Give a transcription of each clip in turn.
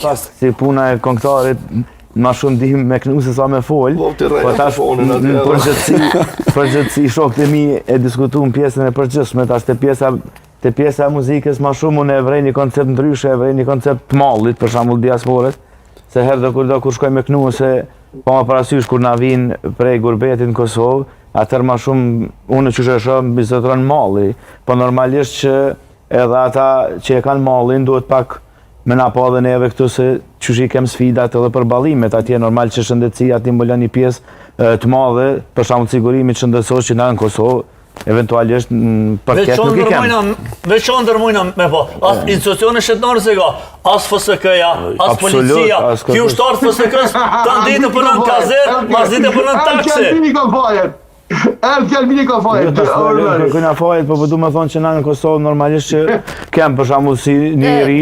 Pas si puna e këngëtarit, ma shumë dihim me knu se sa me folj, po tash në përgjithësi shokët e mi e diskutu në pjesën e përgjithshme, tash te pjesa e muzikës ma shumë unë e vrej një koncept ndryshe, e vrej një koncept të mallit, për shembull diasporës, se herë do kur shkoj me knu se po ma parasysh kur na vinë prej gurbetit në Kosovë, atër ma shumë unë që shëshë bizetron malli, po normalisht që edhe ata që e kanë mallin duhet pak me na pa dhe neve këtu se qysh i kem sfidat edhe për ballimet, atje normal që shëndetësia ti mbulon një pjesë të madhe, për shembull sigurimit shëndetësor që na në Kosovë, eventualisht për këtë nuk i kem. Veçantër mujna me po, as institucione shtetërore se ka, as FSK-ja, as policia, kjo ushtarët FSK-s kanë ditë për në kazer, mas ditë për në taksi. Gjermini ka fajet. Këna fajet, po du me thonë që na në Kosovë normalisht që kem për shembull si një ri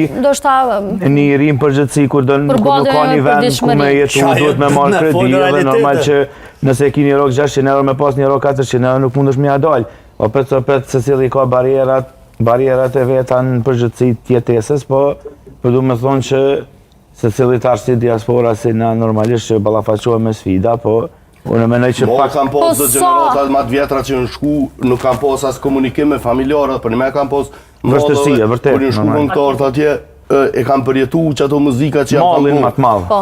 në përgjithësi kur nuk ka një vend ku me jetu duhet me marrë kredi edhe normal që nëse ki një rok 600 euro me pas një rok 400 euro nuk mundesh me ja dal. O pet se cili ka barierat e veta në përgjithësi tjetesës, po du me thonë që se cili tash si diaspora si na normalisht që ballafaqohem me sfida, po unë menoj që pak kam pas do gjeneratat më të vjetra që në shku, nuk kam pas as komunikim me familjarët, për një me kam pas vështërsi, vërtet. Kur në shku këngëtarët atje, e kam përjetu që ato muzika që janë mallin më të madh.